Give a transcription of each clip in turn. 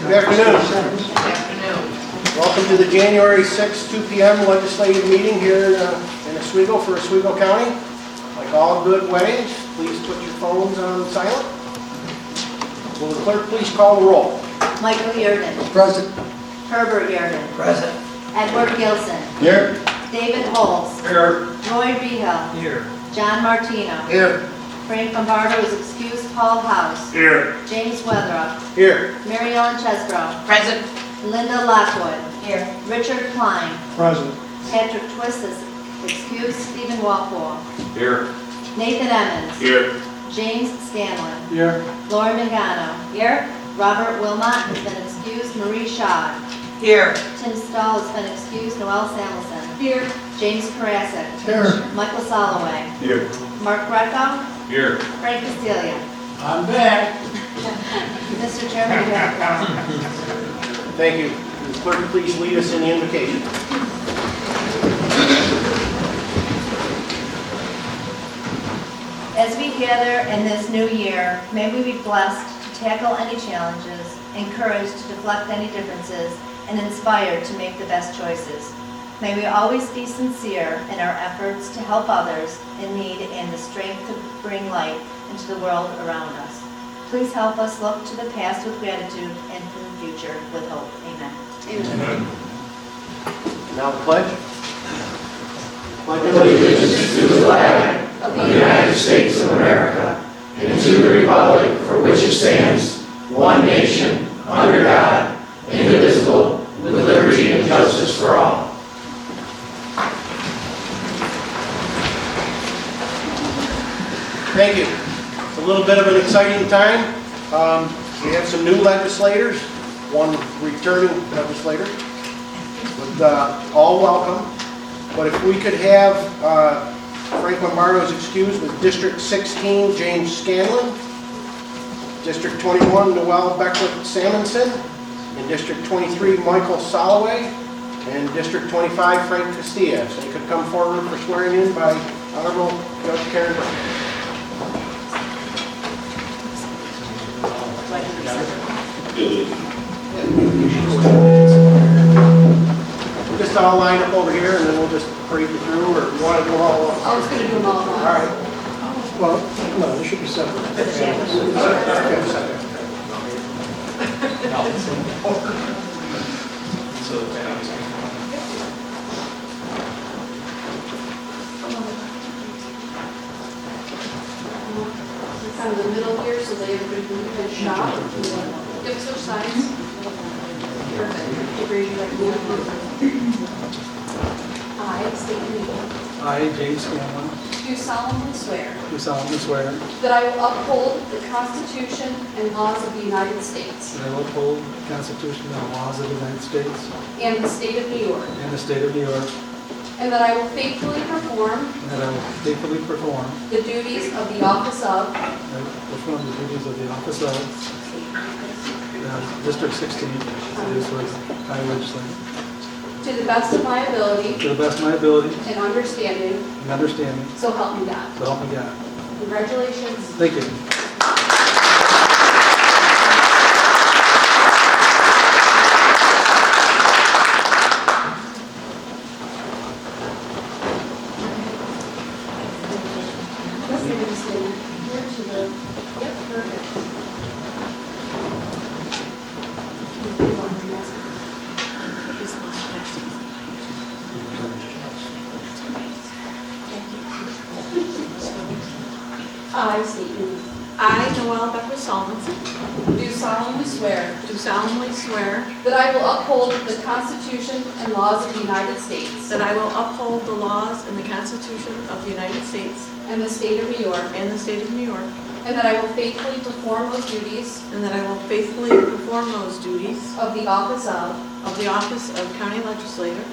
Good afternoon. Welcome to the January 6, 2 p.m. legislative meeting here in Oswego for Oswego County. Like all good weddings, please put your phones on silent. Will the clerk please call the roll? Michael Yerden. Present. Herbert Yerden. Present. Edward Gilson. Here. David Holz. Here. Roy Behill. Here. John Martino. Here. Frank Lombardo is excused. Paul House. Here. James Weatherup. Here. Mary Ellen Chesbrough. Present. Linda Lockwood. Here. Richard Klein. Present. Patrick Twist is excused. Stephen Walpole. Here. Nathan Emmons. Here. James Scanlon. Here. Lori Mangano. Here. Robert Wilmot has been excused. Marie Shaw. Here. Tim Stahl has been excused. Noel Samuelson. Here. James Karasik. Here. Michael Soloway. Here. Mark Greco. Here. Frank Castelia. I'm back. Mr. Chairman, you have the floor. Thank you. Will the clerk please lead us in the invocation? As we gather in this new year, may we be blessed to tackle any challenges, encouraged to deflect any differences, and inspired to make the best choices. May we always be sincere in our efforts to help others in need and the strength to bring light into the world around us. Please help us look to the past with gratitude and to the future with hope. Amen. Amen. Now the pledge. Allegiance to the flag of the United States of America and to the republic for which it stands, one nation, under God, indivisible, with liberty and justice for all. Thank you. It's a little bit of an exciting time. We have some new legislators, one returning legislator, but all welcome. But if we could have Frank Lombardo's excused with District 16, James Scanlon, District 21, Noel Beckwith-Salmonson, in District 23, Michael Soloway, and District 25, Frank Castilla. So you could come forward for swearing in by Honorable Judge Karen Burke. We'll just all line up over here and then we'll just parade you through, or you want to go all over? I was going to do them all at once. All right. Well, no, they should be separate. Kind of the middle here so that everybody can get a shot. Yep, switch sides. Perfect. Raise your right hand. I state your name. I, James Scanlon, Do solemnly swear do solemnly swear that I will uphold the Constitution and laws of the United States that I will uphold the Constitution and laws of the United States and the state of New York, and the state of New York, and that I will faithfully perform and that I will faithfully perform the duties of the office of the duties of the office of District 16, City of Oswego, County Legislature, to the best of my ability to the best of my ability and understanding, and understanding, so help me God. so help me God. Congratulations. Thank you. I state your name. I, Noel Beckwith-Salmonson, Do solemnly swear do solemnly swear that I will uphold the Constitution and laws of the United States that I will uphold the laws and the Constitution of the United States and the state of New York, and the state of New York, and that I will faithfully perform those duties and that I will faithfully perform those duties of the office of, of the office of County Legislator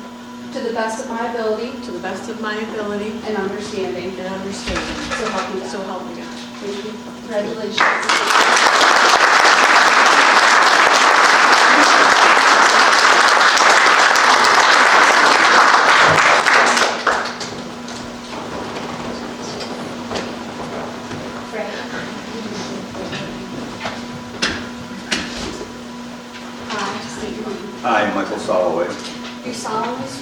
to the best of my ability to the best of my ability and understanding, and understanding. so help me God. So help me God. Thank you. Congratulations.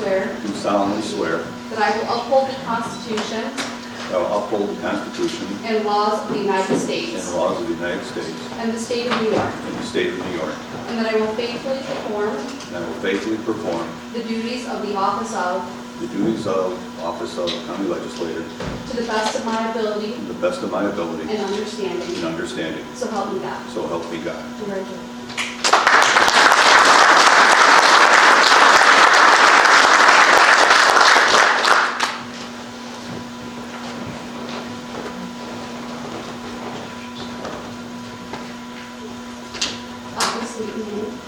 swear do solemnly swear that I will uphold the Constitution that I will uphold the Constitution and laws of the United and States laws of the United States and the state of New York, and the state of New York, and that I will faithfully perform and I will faithfully perform the duties of the office of, the duties of office of County Legislator to the best of my ability to the best of my ability and understanding. and understanding. So help me God. So help me God. Congratulations. I state your name.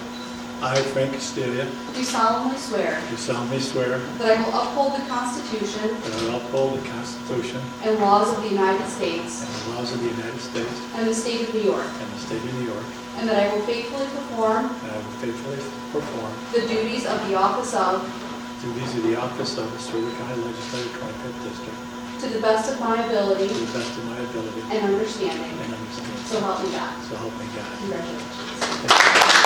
I, Frank Castelia, Do solemnly swear do solemnly swear that I will uphold the Constitution that I will uphold the Constitution and laws of the United States and the laws of the United States and the state of New York, and the state of New York, and that I will faithfully perform and I will faithfully perform the duties of the office of, duties of the office of Oswego County Legislator, 25th District, to the best of my ability to the best of my ability and understanding. and understanding. So help me God. So help me God. Congratulations.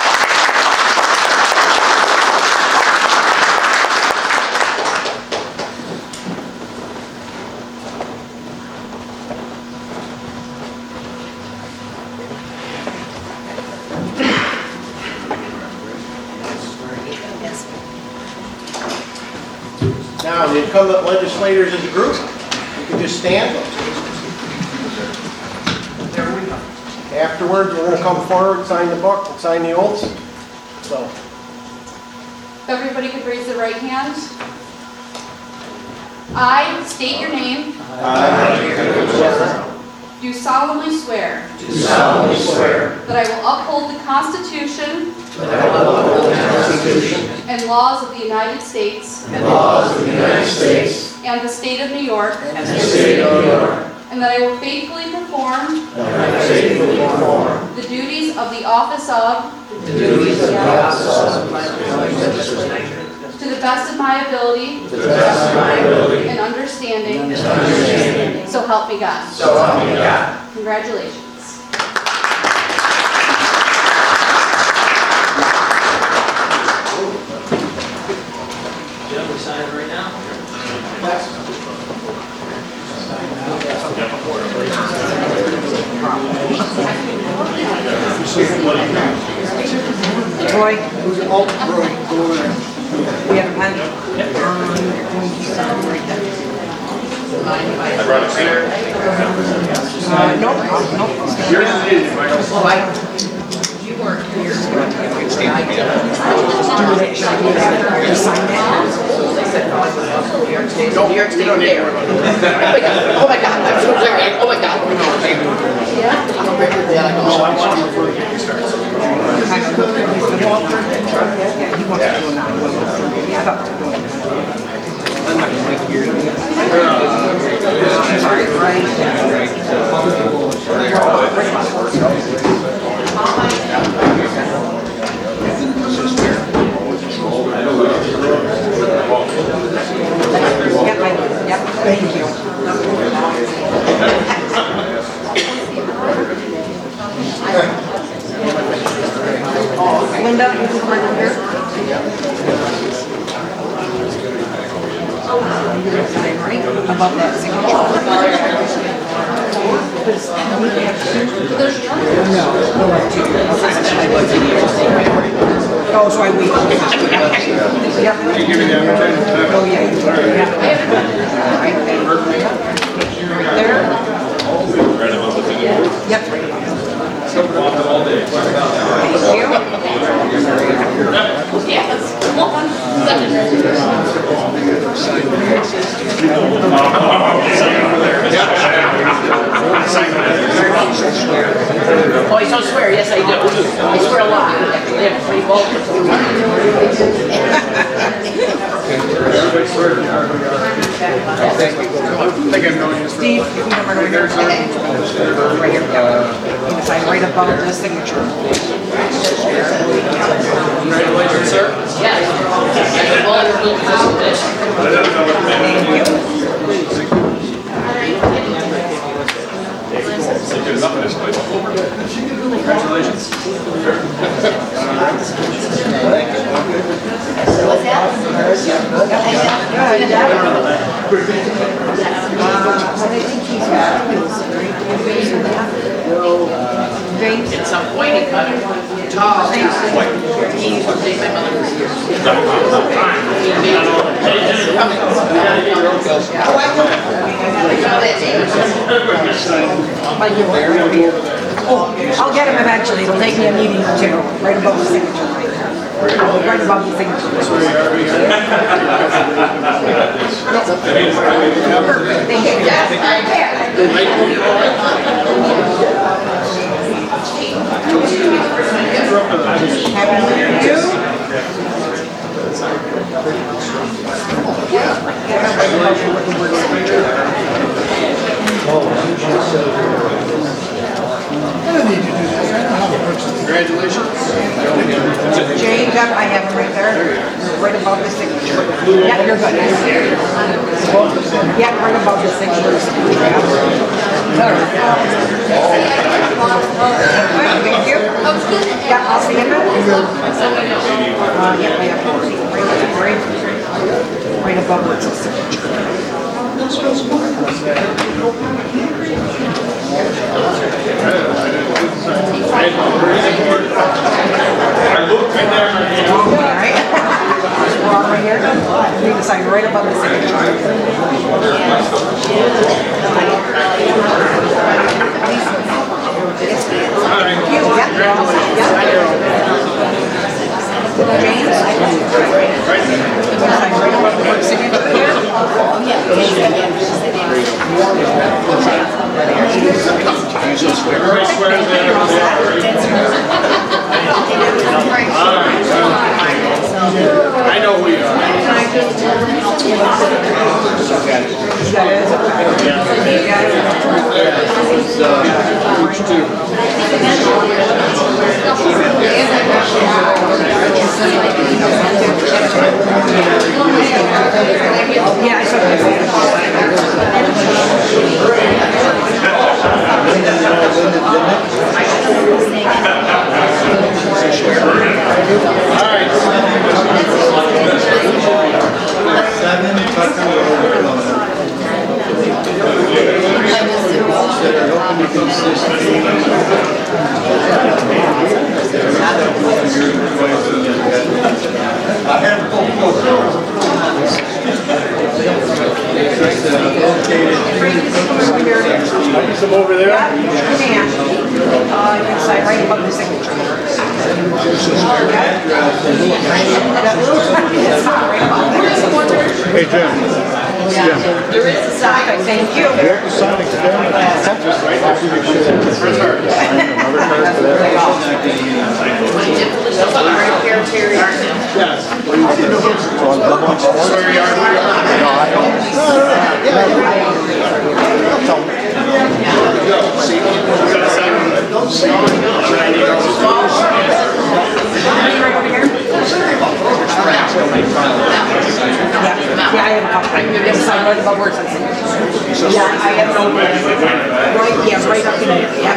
Now, the incumbent legislators as a group, you can just stand. Afterwards, we're going to come forward, sign the book, and sign the oaths. So, If everybody could raise their right hand. I state your name. Do solemnly swear Do solemnly swear that I will uphold the Constitution that I will uphold the Constitution and laws of the United States and laws of the United States and the state of New York, and the state of New York, and that I will faithfully perform and I will faithfully perform the duties of the office of, the duties of the office of legislator to the best of my ability to the best of my ability and understanding. and understanding. So help me God. So help me God. Congratulations. Jim, we sign it right now? Troy? We have a pen? Going to sign right there. Nope, nope. You weren't here. You signed it? They said, no, I was New York State. New York State there. Oh my God, I'm so sorry. Oh my God. Yeah, he wants to do it now. Yeah, I thought to do it. I'm not going to make you. Yep, thank you. Linda, you can come right here. Right above that signature. Oh, so I wait. Yep. Oh, yeah. Right there. Yep. Thank you. Oh, I don't swear. Yes, I do. I swear a lot. They have pretty bold. Steve, you can come right here. Right here. You can sign right above the signature. Congratulations, sir. Yes. Congratulations. What's that? At some point, he cut it tall. He used to say my mother was here. I'll get him eventually. It'll take me a meeting or two, right above the signature line. Right above the signature line. Perfect, thank you. Happy New Year to you. Congratulations. James, I have him right there, right above the signature. Yeah, you're good. Yeah, right above the signature. Thank you. Yeah, I'll see you then. Yeah, I have right above where it says signature. Alright. We're all right here. Leave the sign right above the signature. James? Sign right above the signature here. I know who you are. Yeah, I saw that. Some over there? Yeah, you can. You can sign right above the signature. Hey, Jim. There is a sign. Thank you. Yeah, I have a couple. You have to sign right above where it says signature. Yeah, I have no. Right, yeah, right up in there. Yeah.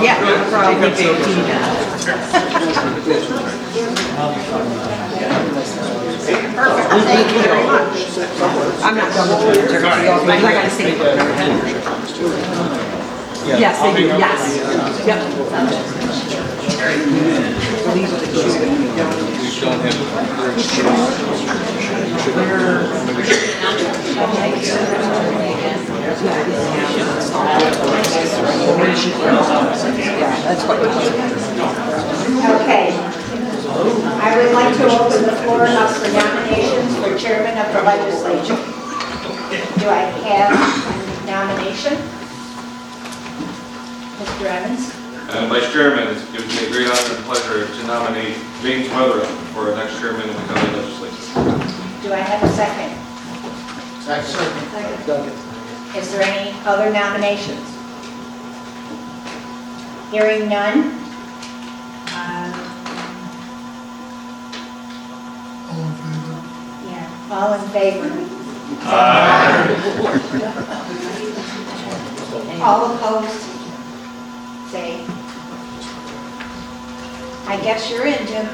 Yeah, probably 15. Perfect. Thank you very much. I'm not done with the picture. I gotta see. Yes, they do. Yes. Yep. So these are the two that we don't yeah, that's what it is. Okay. I would like to open the floor up for nominations for chairman of the legislature. Do I have a nomination? Mr. Evans? Vice Chairman, it gives me a great honor and pleasure to nominate James Weather for next chairman of the county legislature. Do I have a second? Second. Is there any other nominations? Hearing none. Yeah, all in favor? All opposed? Say. I guess you're in, Jim.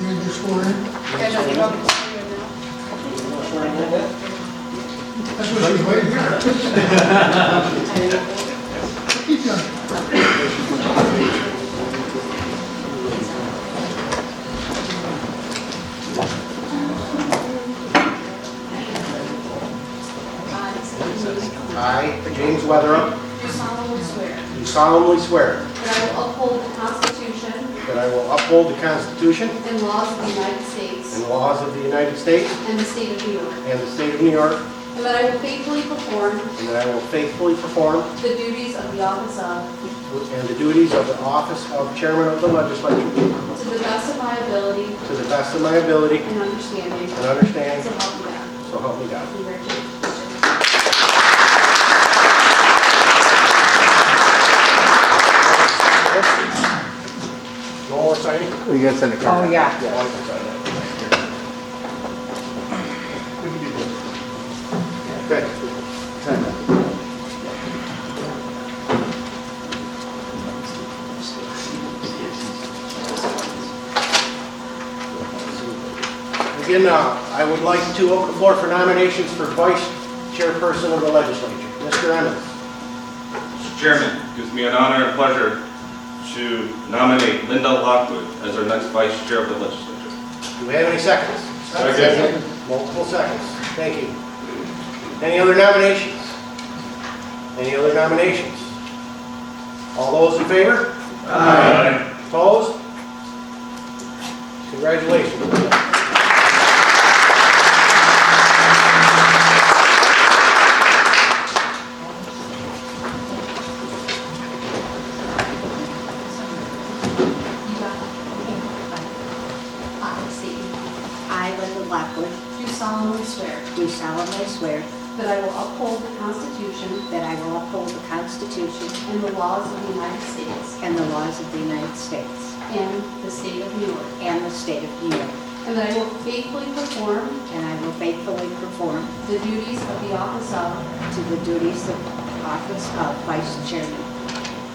gonna get sworn in? Yeah, no, you want me to see you now? That's what she's waiting here. Keep going. I, James Weatherup, Do solemnly swear do solemnly swear that I will uphold the Constitution that I will uphold the Constitution and laws of the United States and laws of the United States and the state of New York, and the state of New York, and that I will faithfully perform and that I will faithfully perform the duties of the office of, and the duties of the office of Chairman of the Legislature to the best of my ability to the best of my ability and understanding, and understanding, so help me God. so help me God. Congratulations. No more signing? You gotta send a card. Oh, yeah. Yeah, I can sign that. Okay. Again, I would like to open the floor for nominations for Vice Chairperson of the Legislature. Mr. Emmons. Mr. Chairman, it gives me an honor and pleasure to nominate Linda Lockwood as our next Vice Chair of the Legislature. Do we have any seconds? Second. Multiple seconds. Thank you. Any other nominations? Any other nominations? All those in favor? Aye. Opposed? Congratulations. I state your name. I, Linda Lockwood, Do solemnly swear do solemnly swear that I will uphold the Constitution that I will uphold the Constitution and the laws of the United States and the laws of the United States and the state of New York, and the state of New York, and that I will faithfully perform and I will faithfully perform the duties of the office of, to the duties of office of Vice Chairman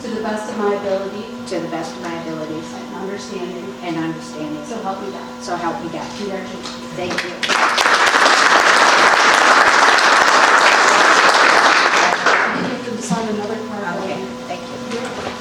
to the best of my ability to the best of my abilities and understanding, and understanding. so help me God. So help me God. Congratulations. Thank you. You have to sign another card. Okay, thank you.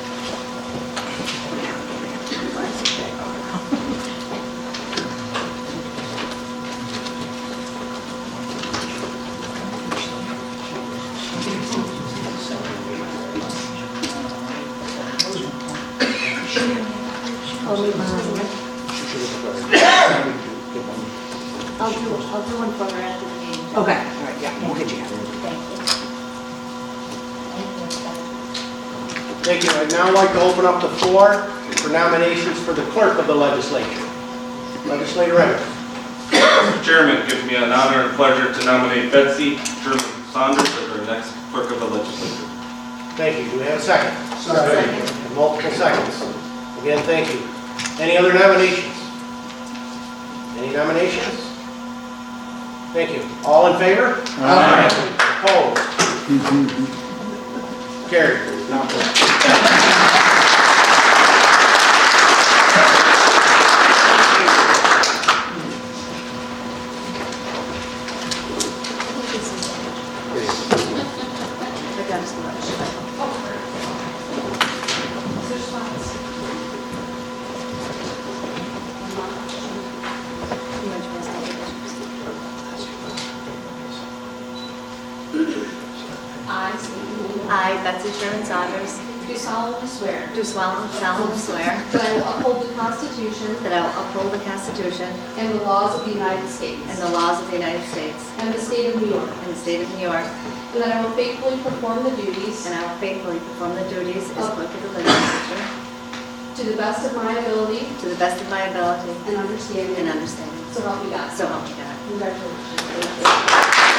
I'll do one for her after the meeting. Okay, all right, yeah, we'll get you. Thank you. Thank you. I'd now like to open up the floor for nominations for the Clerk of the Legislature. Legislator Emmons. Mr. Chairman, it gives me an honor and pleasure to nominate Betsy Sherman Saunders as our next Clerk of the Legislature. Thank you. Do we have a second? Second. Multiple seconds. Again, thank you. Any other nominations? Any nominations? Thank you. All in favor? Aye. Opposed? Carried. Now, There's spots. I state your name. I, Betsy Sherman Saunders, Do solemnly swear do solemnly swear that I will uphold the Constitution that I will uphold the Constitution and the laws of the United States and the laws of the United States and the state of New York, and the state of New York, and that I will faithfully perform the duties and I will faithfully perform the duties as Clerk of the Legislature to the best of my ability to the best of my ability and understanding. and understanding. So help me God. So help me God. Congratulations.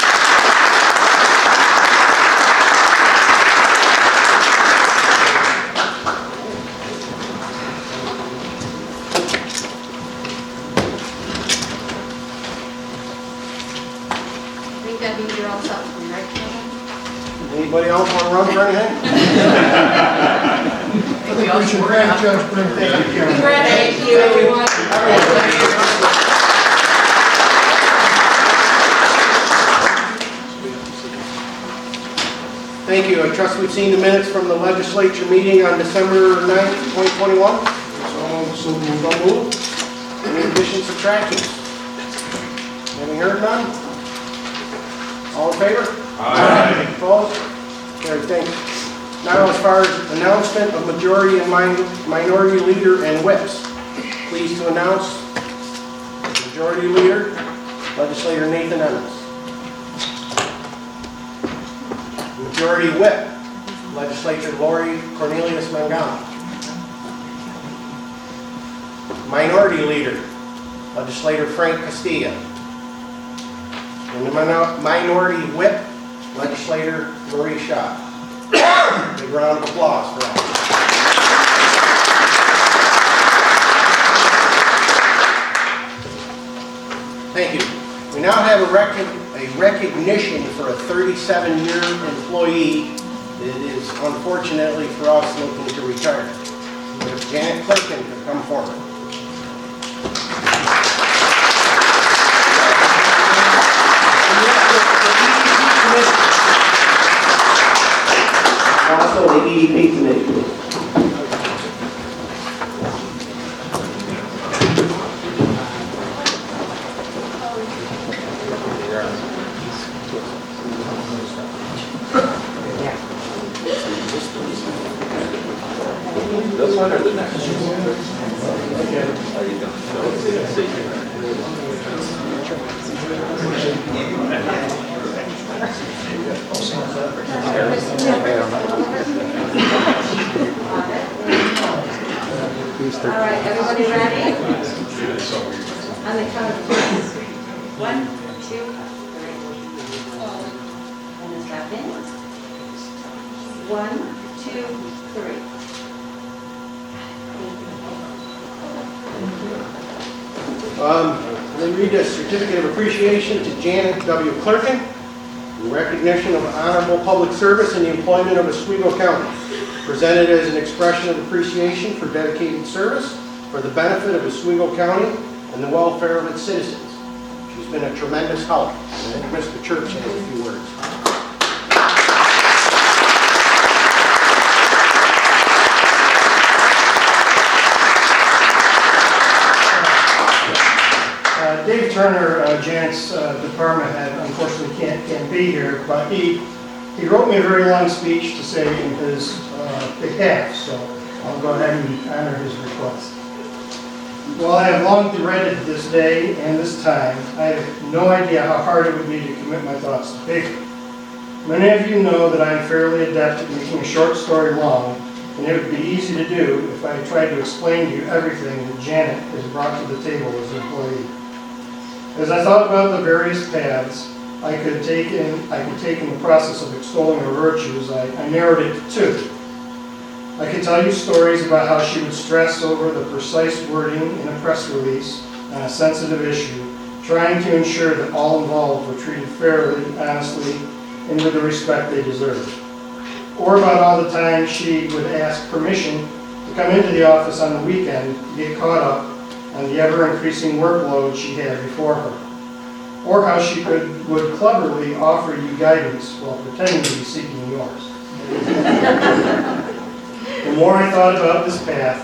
I think that means you're all set for me, right? anybody else want to run for anything? We all should should work grant out. Judge Brink. Thank you, everyone. Thank you. I trust we've seen the minutes from the legislature meeting on December 9th, 2021. So moved. Any additions, subtractions? Having heard none? All in favor? Aye. Opposed? Carried, thank you. Now, as far as announcement of majority and minority leader and whips, pleased to announce majority leader, Legislator Nathan Emmons. Majority whip, Legislator Lori Cornelius Mangano. Minority leader, Legislator Frank Castilla. And the minority whip, Legislator Marie Shaw. Big round of applause for that. Thank you. We now have a recognition for a 37-year employee that is unfortunately for us looking to retire. If Janet Clerkin could come forward. Also, the EDP committee, please. This one or the next? Are you done? All right, everybody ready? On the count of 1, 2, 3. And a second. 1, 2, 3. Let me read a certificate of appreciation to Janet W. Clerkin in recognition of honorable public service in the employment of Oswego County, presented as an expression of appreciation for dedicated service for the benefit of Oswego County and the welfare of its citizens. She's been a tremendous help. And I think Mr. Church has a few words. Dave Turner, Janet's department head, unfortunately can't be here, but he wrote me a very long speech to say in his behalf, so I'll go ahead and honor his request. Well, I have long dreaded this day and this time. I have no idea how hard it would be to commit my thoughts to paper. Many of you know that I am fairly adept at making a short story long, and it would be easy to do if I tried to explain to you everything that Janet has brought to the table as an employee. As I thought about the various paths I could take in the process of extolling her virtues, I narrowed it to 2. I could tell you stories about how she would stress over the precise wording in a press release on a sensitive issue, trying to ensure that all involved were treated fairly, honestly, and with the respect they deserved. Or about all the time she would ask permission to come into the office on the weekend to get caught up on the ever-increasing workload she had before her. Or how she would cleverly offer you guidance while pretending to be seeking yours. The more I thought about this path,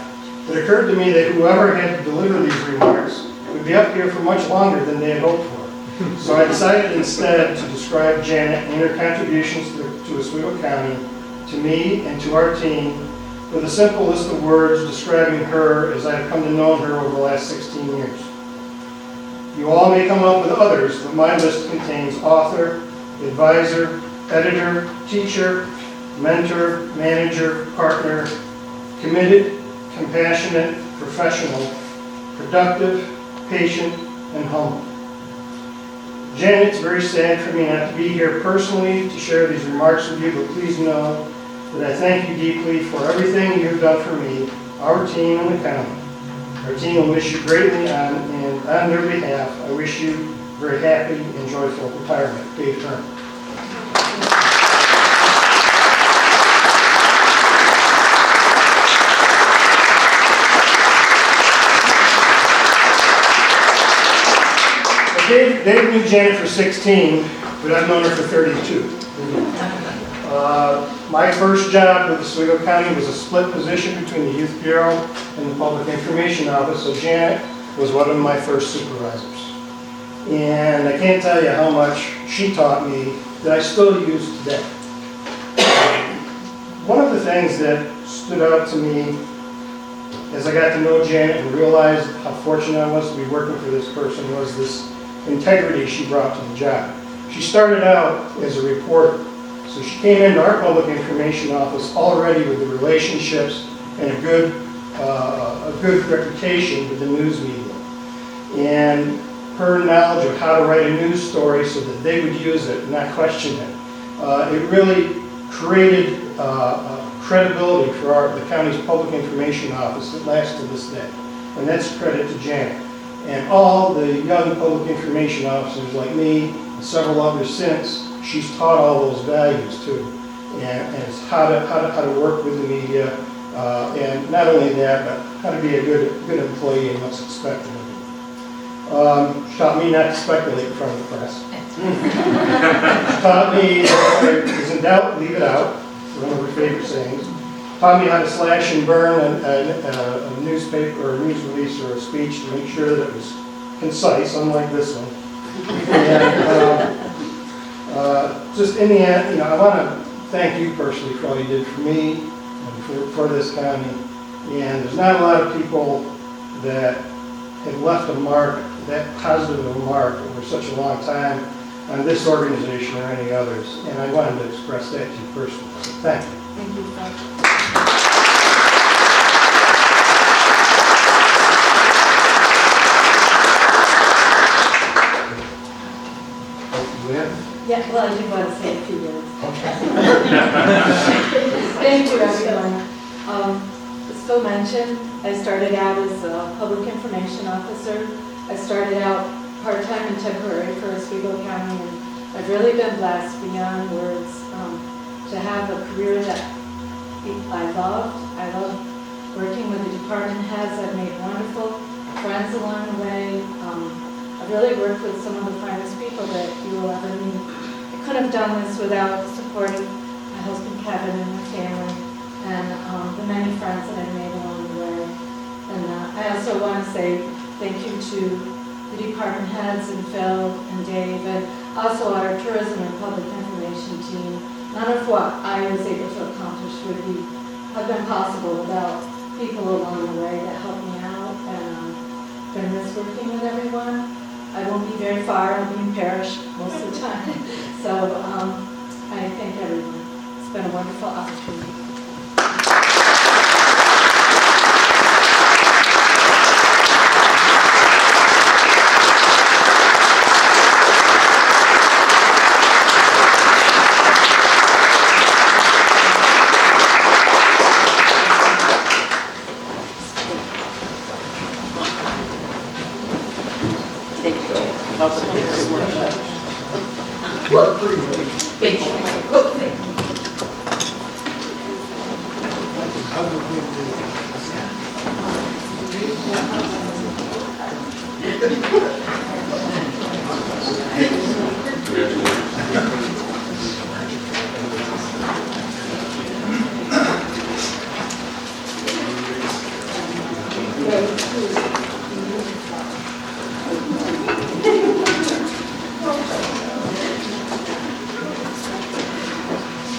it occurred to me that whoever had to deliver these remarks would be up here for much longer than they had hoped for. So I decided instead to describe Janet and her contributions to Oswego County, to me and to our team, with a simple list of words describing her as I have come to know her over the last 16 years. You all may come up with others, but my list contains author, advisor, editor, teacher, mentor, manager, partner, committed, compassionate, professional, productive, patient, and humble. Janet, it's very sad for me not to be here personally to share these remarks with you, but please know that I thank you deeply for everything you have done for me, our team, and the county. Our team will miss you greatly, and on their behalf, I wish you a very happy and joyful retirement. Dave Turner. Dave knew Janet for 16, but I've known her for 32. My first job with Oswego County was a split position between the Youth Bureau and the Public Information Office, so Janet was one of my first supervisors. And I can't tell you how much she taught me that I still use today. One of the things that stood out to me as I got to know Janet and realized how fortunate I was to be working for this person was this integrity she brought to the job. She started out as a reporter, so she came into our public information office already with the relationships and a good reputation with the news media. And her knowledge of how to write a news story so that they would use it and not question it. It really created credibility for the county's public information office that lasts to this day. And that's credit to Janet. And all the young public information officers like me and several others since, she's taught all those values too. And it's how to work with the media, and not only that, but how to be a good employee and what's expected of you. She taught me not to speculate in front of the press. She taught me that if it was in doubt, leave it out. One of her favorite sayings. Taught me how to slash and burn a newspaper or a news release or a speech to make sure that it was concise, unlike this one. And just in the end, I want to thank you personally for all you did for me and for this county. And there's not a lot of people that have left a mark, that positive a mark over such a long time on this organization or any others. And I wanted to express that to you personally. So thank you. Thank you, Fred. Yeah, well, I do want to say a few words. Thank you, everyone. As Phil mentioned, I started out as a public information officer. I started out part-time and temporary for Oswego County, and I've really been blessed beyond words to have a career that I loved. I love working with the department heads. I've made wonderful friends along the way. I've really worked with some of the finest people that you will ever meet. I couldn't have done this without the support of my husband Kevin and my family, and the many friends that I made along the way. And I also want to say thank you to the department heads and Phil and Dave, and also our tourism and public information team. None of what I was able to accomplish would have been possible without people along the way that helped me out, and been miss working with everyone. I won't be very far, I'll be in Parish most of the time. So I thank everyone. It's been a wonderful opportunity.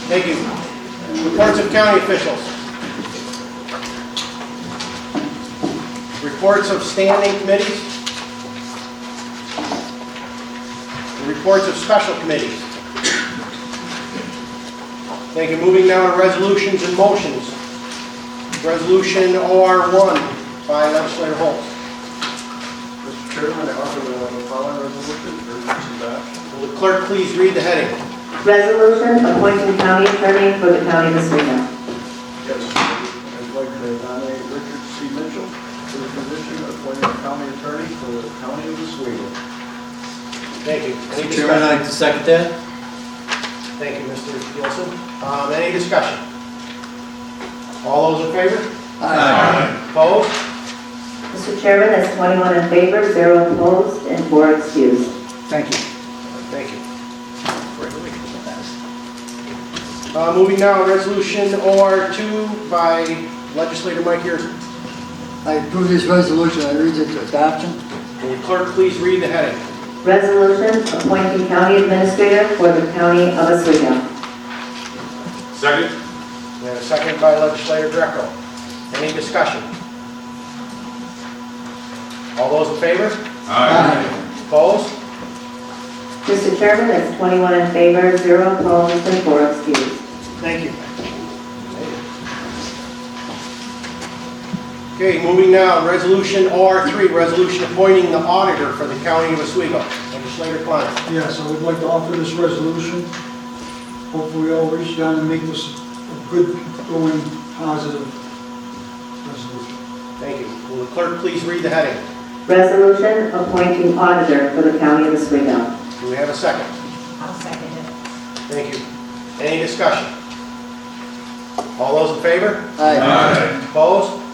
Thank you. Reports of county officials. Reports of standing committees. Reports of special committees. Thank you. Moving now to resolutions and motions. Resolution OR1 by Legislator Holtz. Mr. Chairman, I offer the following resolution, urgency adoption. Will the clerk please read the heading? Resolution appointing county attorney for the county of Oswego. Yes, I'd like to nominate Richard C. Mitchell for the position of appointing county attorney for the county of Oswego. Thank you. Any Mr. Chairman, I'd like to second that. Thank you, Mr. Gilson. Any discussion? All those in favor? Aye. Opposed? Mr. Chairman, that's 21 in favor, 0 opposed, and 4 excused. Thank you. Thank you. Moving now, Resolution OR2 by Legislator Mike Yearson. I approve this resolution. I read it to adoption. Will the clerk please read the heading? Resolution appointing county administrator for the county of Oswego. Second? And a second by Legislator Greco. Any discussion? All those in favor? Opposed? Mr. Chairman, that's 21 in favor, 0 opposed, and 4 excused. Thank you. Okay, moving now, Resolution OR3, resolution appointing the auditor for the county of Oswego. Legislator Klein. Yes, I would like to offer this resolution. Hopefully we all reach down and make this a good, going, positive resolution. Thank you. Will the clerk please read the heading? Resolution appointing auditor for the county of Oswego. Do we have a second? I'll second it. Thank you. Any discussion? All those in favor? Aye. Opposed?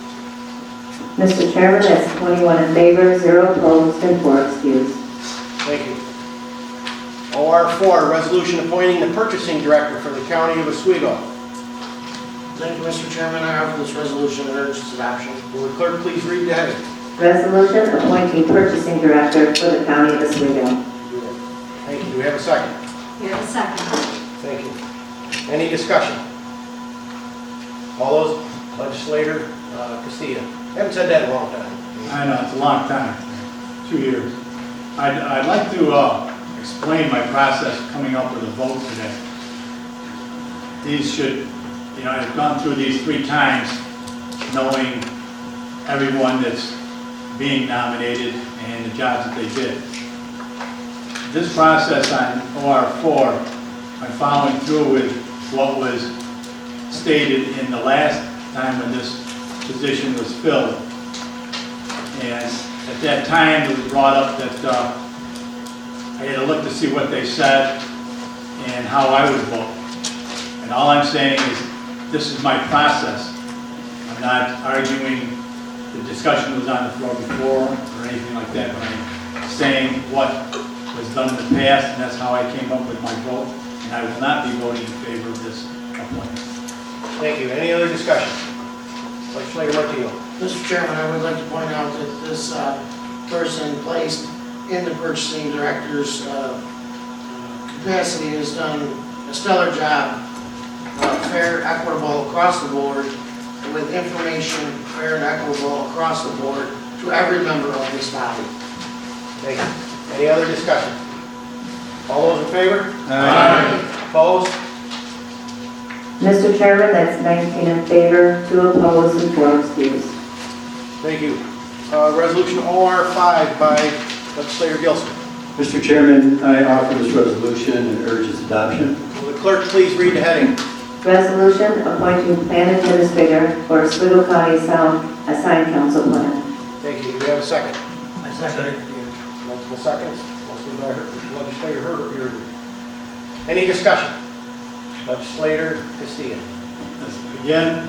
Mr. Chairman, that's 21 in favor, 0 opposed, and 4 excused. Thank you. OR4, resolution appointing the purchasing director for the county of Oswego. Thank you, Mr. Chairman. I offer this resolution and urge its adoption. Will the clerk please read the heading? Resolution appointing purchasing director for the county of Oswego. Thank you. Do we have a second? We have a second. Thank you. Any discussion? All those, Legislator Castillo. Haven't said that in a long time. I know, it's a long time, 2 years. I'd like to explain my process coming up with a vote today. These should, I've gone through these 3 times, knowing everyone that's being nominated and the jobs that they did. This process on OR4, I'm following through with what was stated in the last time when this position was filled. And at that time, it was brought up that I had to look to see what they said and how I would vote. And all I'm saying is, this is my process. I'm not arguing the discussion was on the floor before or anything like that, but I'm saying what was done in the past, and that's how I came up with my vote. And I will not be voting in favor of this appointment. Thank you. Any other discussion? Legislator Martino. Mr. Chairman, I would like to point out that this person placed in the purchasing director's capacity has done a stellar job, fair, equitable across the board, with information fair and equitable across the board to every member of this body. Thank you. Any other discussion? All those in favor? Opposed? Mr. Chairman, that's 19 in favor, 2 opposed, and 4 excused. Thank you. Resolution OR5 by Legislator Gilson. Mr. Chairman, I offer this resolution and urge its adoption. Will the clerk please read the heading? Resolution appointing plan administrator for Oswego County Assigned Council Plan. Thank you. Do we have a second? I second it. Multiple seconds. Motion by Legislator Herbert. Any discussion? Legislator Castillo. Again,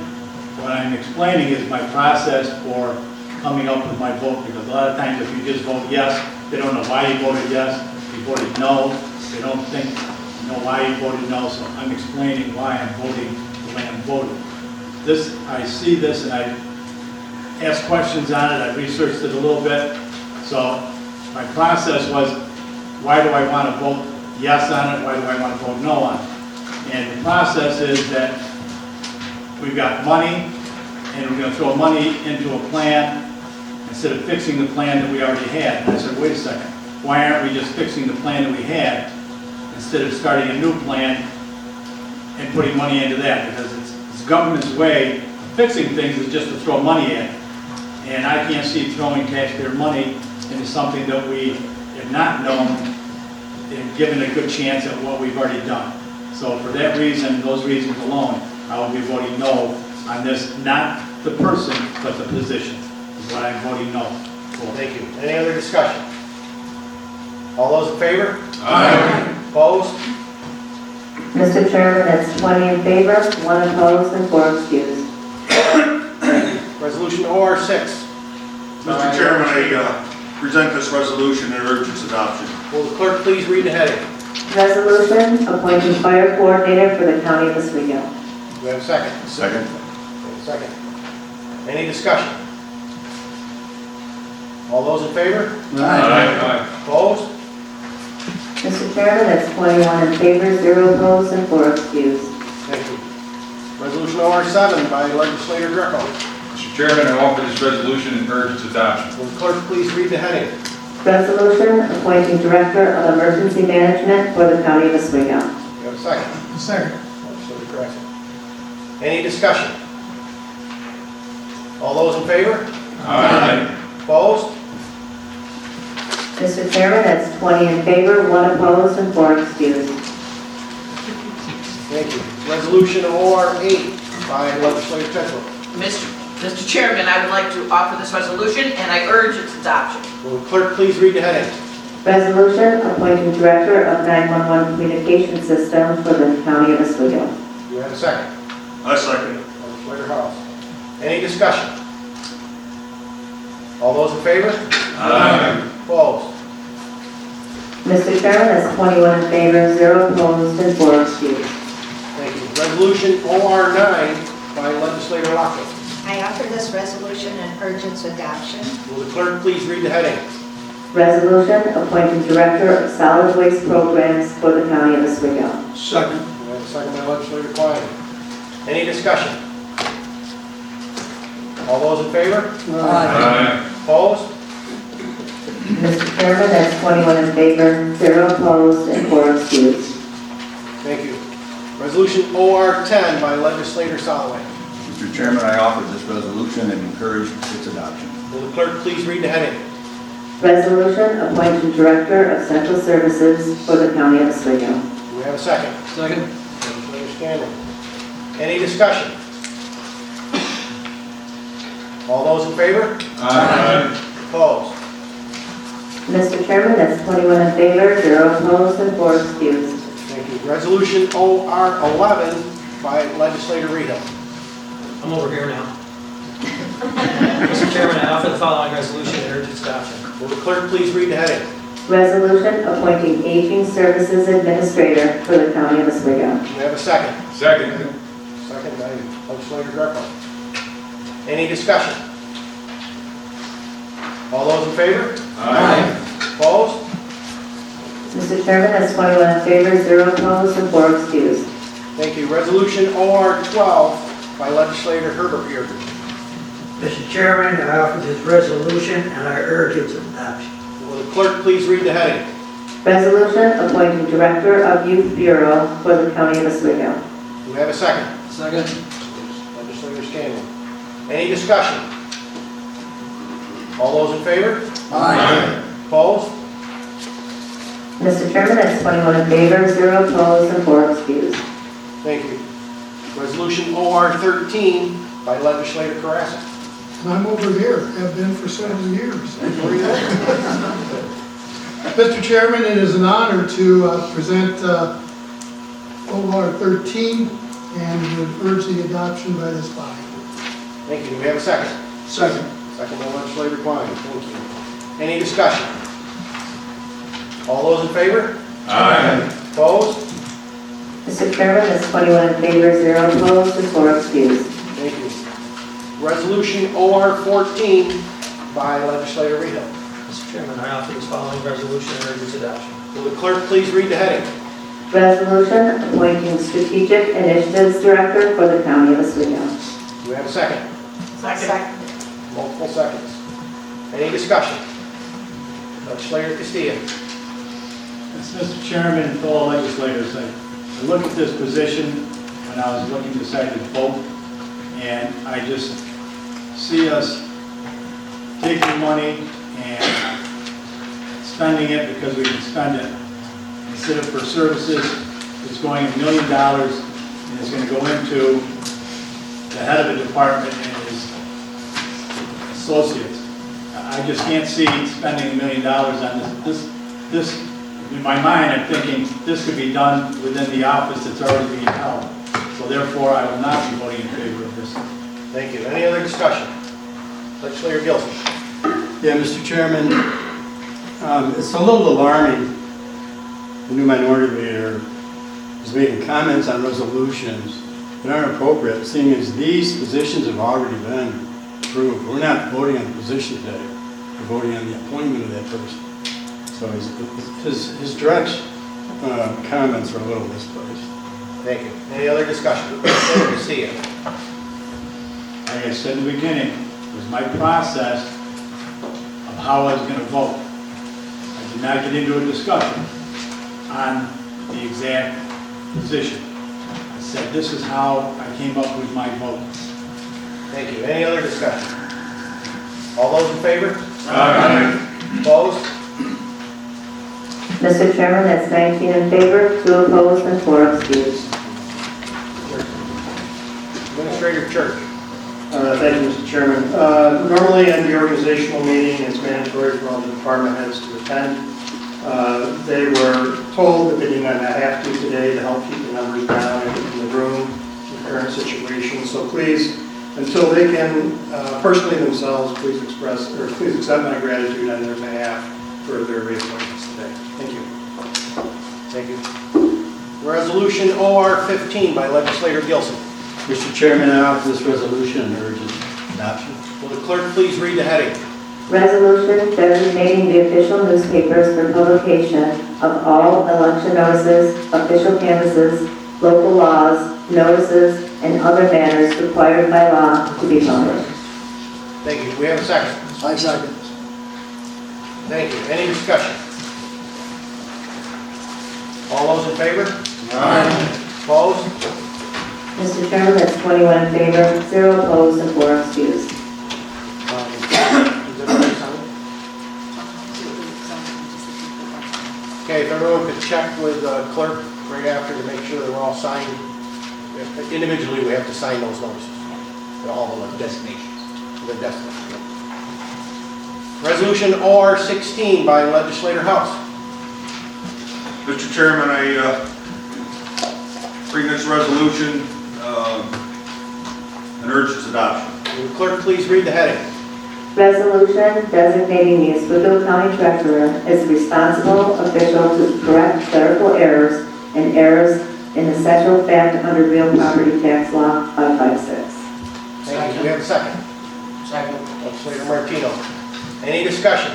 what I'm explaining is my process for coming up with my vote, because a lot of times if you just vote yes, they don't know why you voted yes. If you voted no, they don't know why you voted no, so I'm explaining why I'm voting the way I'm voting. I see this and I asked questions on it, I researched it a little bit, so my process was, why do I want to vote yes on it, why do I want to vote no on it? And the process is that we've got money, and we're going to throw money into a plan instead of fixing the plan that we already had. And I said, wait a second, why aren't we just fixing the plan that we had instead of starting a new plan and putting money into that? Because it's government's way of fixing things is just to throw money in. And I can't see throwing taxpayer money into something that we have not known and given a good chance at what we've already done. So for that reason, those reasons alone, I will be voting no on this, not the person, but the position, is what I'm voting no for. Thank you. Any other discussion? All those in favor? Opposed? Mr. Chairman, that's 20 in favor, 1 opposed, and 4 excused. Resolution OR6. Mr. Chairman, I present this resolution and urge its adoption. Will the clerk please read the heading? Resolution appointing fire coordinator for the county of Oswego. Do we have a second? Second. Second. Any discussion? All those in favor? Aye. Opposed? Mr. Chairman, that's 21 in favor, 0 opposed, and 4 excused. Thank you. Resolution OR7 by Legislator Greco. Mr. Chairman, I offer this resolution and urge its adoption. Will the clerk please read the heading? Resolution appointing director of emergency management for the county of Oswego. Do we have a second? Second. Legislator Carrasco. Any discussion? All those in favor? Aye. Opposed? Mr. Chairman, that's 20 in favor, 1 opposed, and 4 excused. Thank you. Resolution OR8 by Legislator Tetlow. Mr. Chairman, I would like to offer this resolution, and I urge its adoption. Will the clerk please read the heading? Resolution appointing director of 911 communication system for the county of Oswego. Do we have a second? I second. Legislator House. Any discussion? All those in favor? Aye. Opposed? Mr. Chairman, that's 21 in favor, 0 opposed, and 4 excused. Thank you. Resolution OR9 by Legislator Lockwood. I offer this resolution and urge its adoption. Will the clerk please read the heading? Resolution appointing director of solid waste programs for the county of Oswego. Second. We have a second by Legislator Klein. Any discussion? All those in favor? Aye. Opposed? Mr. Chairman, that's 21 in favor, 0 opposed, and 4 excused. Thank you. Resolution OR10 by Legislator Soloway. Mr. Chairman, I offer this resolution and encourage its adoption. Will the clerk please read the heading? Resolution appointing director of central services for the county of Oswego. Do we have a second? Second. Legislator Scanlon. Any discussion? All those in favor? Aye. Opposed? Mr. Chairman, that's 21 in favor, 0 opposed, and 4 excused. Thank you. Resolution OR11 by Legislator Rehill. I'm over here now. Mr. Chairman, I offer the following resolution and urge its adoption. Will the clerk please read the heading? Resolution appointing aging services administrator for the county of Oswego. Do we have a second? Second. Second by Legislator Greco. Any discussion? All those in favor? Aye. Opposed? Mr. Chairman, that's 21 in favor, 0 opposed, and 4 excused. Thank you. Resolution OR12 by Legislator Herbert Bearden. Mr. Chairman, I offer this resolution and I urge its adoption. Will the clerk please read the heading? Resolution appointing director of youth bureau for the county of Oswego. Do we have a second? Second. Legislator Scanlon. Any discussion? All those in favor? Aye. Opposed? Mr. Chairman, that's 21 in favor, 0 opposed, and 4 excused. Thank you. Resolution OR13 by Legislator Carrasco. I'm over here, have been for several years. Mr. Chairman, it is an honor to present OR 13 and would urge the adoption by this body. Thank you. Do we have a second? Second. Second by Legislator Klein. Thank you. Any discussion? All those in favor? Aye. Opposed? Mr. Chairman, that's 21 in favor, 0 opposed, and 4 excused. Thank you. Resolution OR14 by Legislator Rehill. Mr. Chairman, I offer this following resolution and urge its adoption. Will the clerk please read the heading? Resolution appointing strategic initiatives director for the county of Oswego. Do we have a second? Second. Multiple seconds. Any discussion? Legislator Castillo. Yes, Mr. Chairman and fellow legislators, I look at this position when I was looking to decide to vote, and I just see us taking money and spending it because we can spend it. Instead of for services, it's going $1 million, and it's going to go into the head of the department and his associates. I just can't see spending $1 million on this. In my mind, I'm thinking this could be done within the office that's already being held. So therefore, I will not be voting in favor of this. Thank you. Any other discussion? Legislator Gilson. Yeah, Mr. Chairman, it's a little alarming the new minority leader is making comments on resolutions that aren't appropriate, seeing as these positions have already been approved. We're not voting on the position today, we're voting on the appointment of that person. So his direct comments are a little misplaced. Thank you. Any other discussion? Good to see you. Like I said in the beginning, it was my process of how I was going to vote. I did not get into a discussion on the exact position. I said this is how I came up with my vote. Thank you. Any other discussion? All those in favor? Aye. Opposed? Mr. Chairman, that's 19 in favor, 2 opposed, and 4 excused. Administrator Church. Thank you, Mr. Chairman. Normally at the organizational meeting, it's mandatory for all the department heads to attend. They were told that they did not have to today to help keep the numbers down in the room, in the current situation. So please, until they can personally themselves, please accept my gratitude on their behalf for their reappointments today. Thank you. Thank you. Resolution OR 15 by Legislator Gilson. Mr. Chairman, I offer this resolution and urge its adoption. Will the clerk please read the heading? Resolution designating the official newspapers for publication of all election notices, official canvases, local laws, notices, and other matters required by law to be published. Thank you. Do we have a second? I second. Thank you. Any discussion? All those in favor? Aye. Opposed? Mr. Chairman, that's 21 in favor, 0 opposed, and 4 excused. Is everybody signed? Okay, if everyone could check with clerk right after to make sure that we're all signed. Individually, we have to sign those notices. They're all the designations. The designations. Resolution OR 16 by Legislator House. Mr. Chairman, I bring this resolution and urge its adoption. Will the clerk please read the heading? Resolution designating the Oswego County Treasurer as responsible official to correct clerical errors and errors in the central fact under real property tax law 556. Thank you. Do we have a second? Second. Legislator Martino. Any discussion?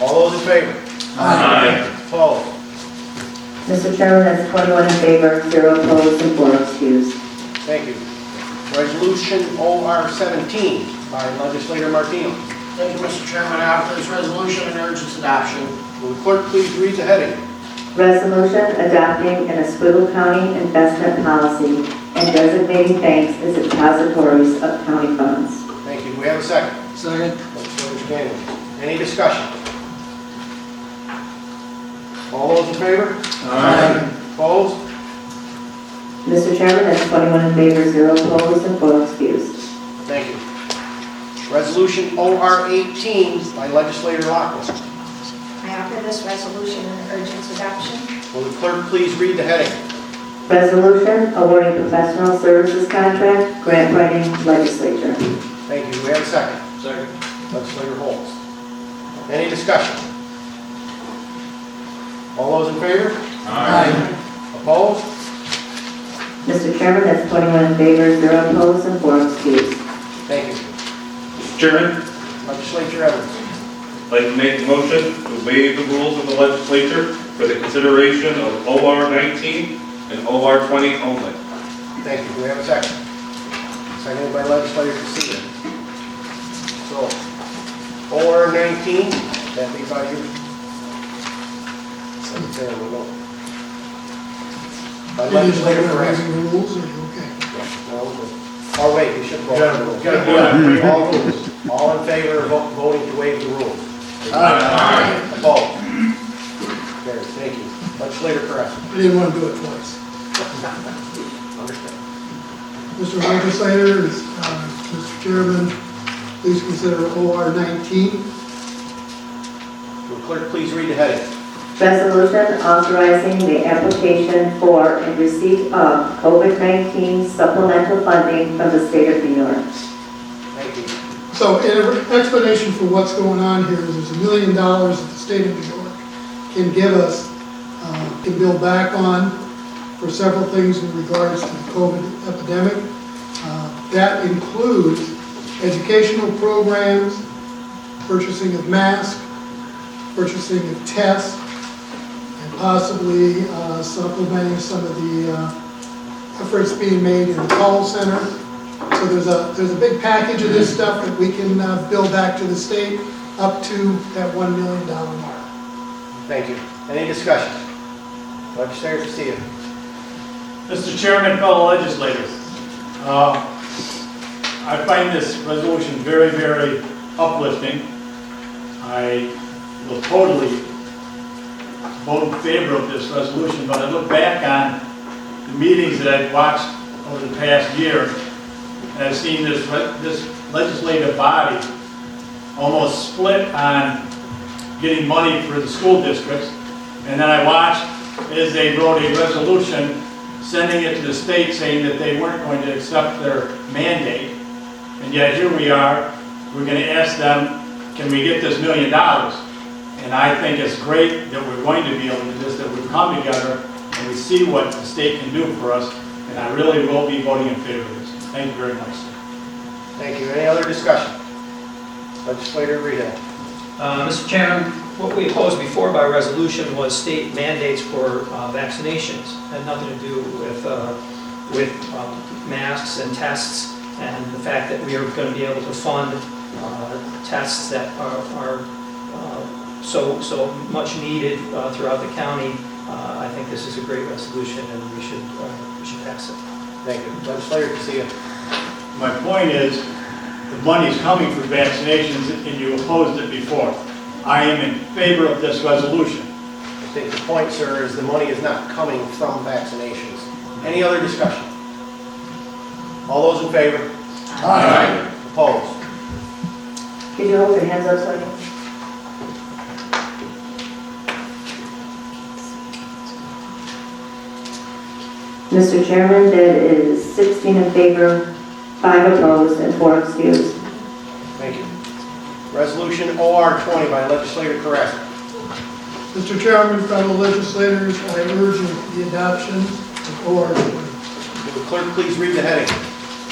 All those in favor? Aye. Opposed? Mr. Chairman, that's 21 in favor, 0 opposed, and 4 excused. Thank you. Resolution OR 17 by Legislator Martino. Thank you, Mr. Chairman. I offer this resolution and urge its adoption. Will the clerk please read the heading? Resolution adopting an Oswego County investment policy and designating banks as depositories of county funds. Thank you. Do we have a second? Second. Legislator Scanlon. Any discussion? All those in favor? Aye. Opposed? Mr. Chairman, that's 21 in favor, 0 opposed, and 4 excused. Thank you. Resolution OR 18 by Legislator Lockwood. I offer this resolution and urge its adoption. Will the clerk please read the heading? Resolution awarding professional services contract, grant writing, Legislature. Thank you. Do we have a second? Second. Legislator Holmes. Any discussion? All those in favor? Aye. Opposed? Mr. Chairman, that's 21 in favor, 0 opposed, and 4 excused. Thank you. Mr. Chairman, Legislature Evans. I'd like to make a motion to waive the rules of the legislature for the consideration of OR 19 and OR 20 only. Thank you. Do we have a second? Seconded by Legislator Casilla. So, OR 19, that be by you? There we go. By Legislator Perez. Rules, are you okay? Oh, wait, we should vote. All in favor of voting to waive the rules? Aye. Opposed? Carried. Thank you. Legislator Perez. I didn't want to do it twice. Understand. Mr. Legislator, Mr. Chairman, please consider OR 19. Will clerk please read the heading? Resolution authorizing the application for and receipt of COVID-19 supplemental funding from the state of New York. Thank you. So, in explanation for what's going on here, there's $1 million that the state of New York can give us, can build back on for several things in regards to the COVID epidemic. That includes educational programs, purchasing of masks, purchasing of tests, and possibly supplementing some of the efforts being made in the call center. So there's a big package of this stuff that we can bill back to the state up to that $1 million mark. Thank you. Any discussion? Legislator Castillo. Mr. Chairman, fellow legislators, I find this resolution very, very uplifting. I will totally vote in favor of this resolution, but I look back on the meetings that I've watched over the past year, and I've seen this legislative body almost split on getting money for the school districts, and then I watched as they wrote a resolution sending it to the state saying that they weren't going to accept their mandate. And yet here we are, we're going to ask them, can we get this $1 million? And I think it's great that we're going to be able to do this, that we've come together and we see what the state can do for us. And I really will be voting in favor of this. Thank you very much. Thank you. Any other discussion? Legislator Reed. Mr. Chairman, what we opposed before by resolution was state mandates for vaccinations. It had nothing to do with masks and tests, and the fact that we are going to be able to fund tests that are so much needed throughout the county. I think this is a great resolution, and we should pass it. Thank you. Legislator Castillo. My point is, the money is coming for vaccinations, and you opposed it before. I am in favor of this resolution. I think the point, sir, is the money is not coming from vaccinations. Any other discussion? All those in favor? Aye. Opposed? Could you hold your hands up so I can? Mr. Chairman, that is 16 in favor, 5 opposed, and 4 excused. Thank you. Resolution OR 20 by Legislator Carrasco. Mr. Chairman, fellow legislators, I urge the adoption of OR 20. Will the clerk please read the heading?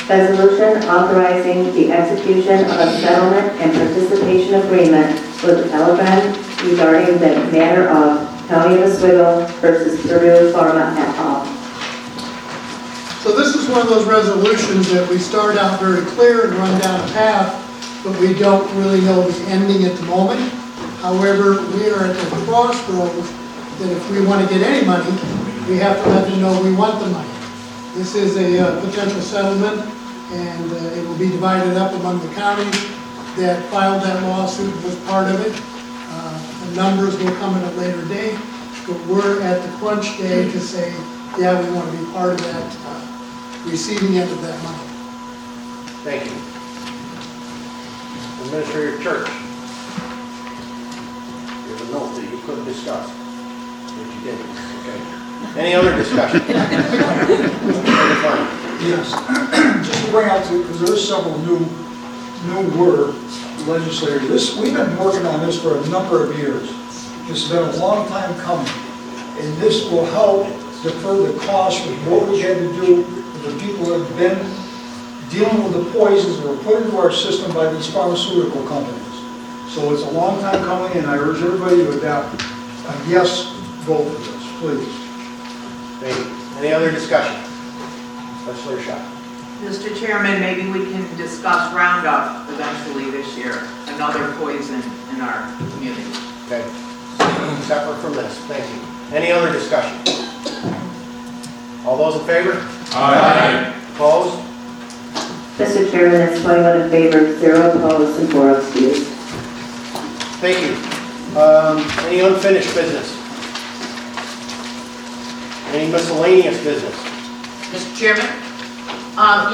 Resolution authorizing the execution of a settlement and participation agreement with Elgin regarding the matter of County of Oswego versus Purdue Pharma et al. So this is one of those resolutions that we start out very clear and run down a path, but we don't really know the ending at the moment. However, we are at the crossroads that if we want to get any money, we have to let them know we want the money. This is a potential settlement, and it will be divided up among the counties that filed that lawsuit was part of it. The numbers will come at a later date, but we're at the crunch day to say, yeah, we want to be part of that, receiving end of that money. Thank you. Administrator Church. You have a note that you couldn't discuss, but you didn't. Okay. Any other discussion? Yes, just to bring out to, because there are several new legislators. We've been working on this for a number of years. This has been a long time coming, and this will help defer the cost of what we had to do with the people that have been dealing with the poisons that were put into our system by these pharmaceutical companies. So it's a long time coming, and I urge everybody to adopt a yes vote for this, please. Thank you. Any other discussion? Legislator Shaw. Mr. Chairman, maybe we can discuss Roundup eventually this year, another poison in our community. Okay. Separate from this. Thank you. Any other discussion? All those in favor? Aye. Opposed? Mr. Chairman, that's 21 in favor, 0 opposed, and 4 excused. Thank you. Any unfinished business? Any miscellaneous business? Mr. Chairman?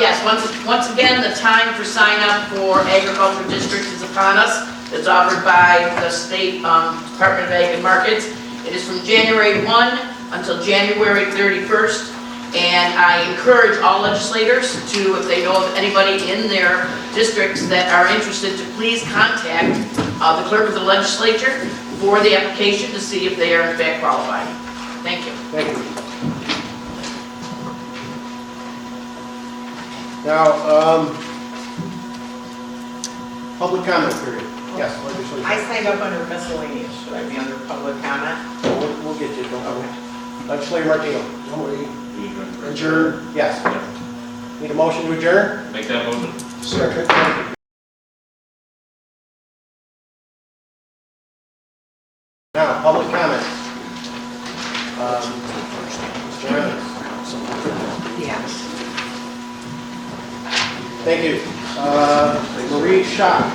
Yes, once again, the time for sign up for agricultural districts is upon us. It's offered by the State Department of Ag and Markets. It is from January 1 until January 31st. And I encourage all legislators to, if they know of anybody in their districts that are interested, to please contact the clerk of the legislature for the application to see if they are in fact qualified. Thank you. Thank you. Now, public comment period. Yes, legislature. I signed up under miscellaneous. Should I be under public comment? We'll get you, don't worry. Legislator Martino. Don't worry. Adjourn? Yes. Need a motion to adjourn? Make that motion. Second. Now, public comment. Mr. Evans. Yes. Thank you. Marie Schott.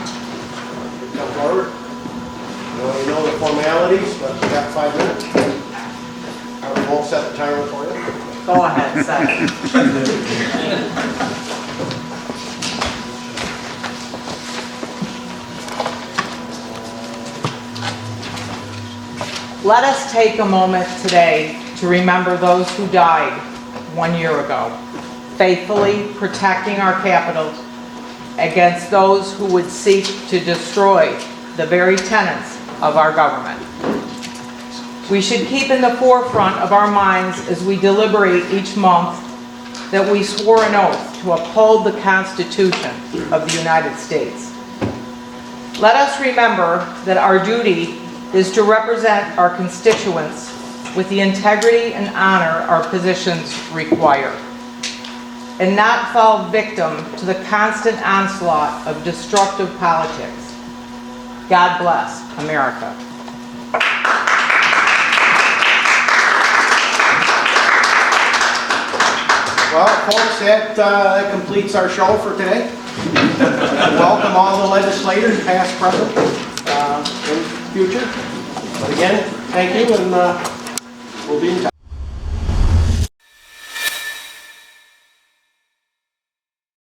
Come forward. You know the formalities, but you got 5 minutes. I won't set the timer for you. Go ahead, second. Let us take a moment today to remember those who died 1 year ago, faithfully protecting our capital against those who would seek to destroy the very tenets of our government. We should keep in the forefront of our minds as we deliberate each month that we swore an oath to uphold the Constitution of the United States. Let us remember that our duty is to represent our constituents with the integrity and honor our positions require, and not fall victim to the constant onslaught of destructive politics. God bless America. Well, folks, that completes our show for today. Welcome all the legislators, past, present, and future. But again, thank you, and we'll be in touch.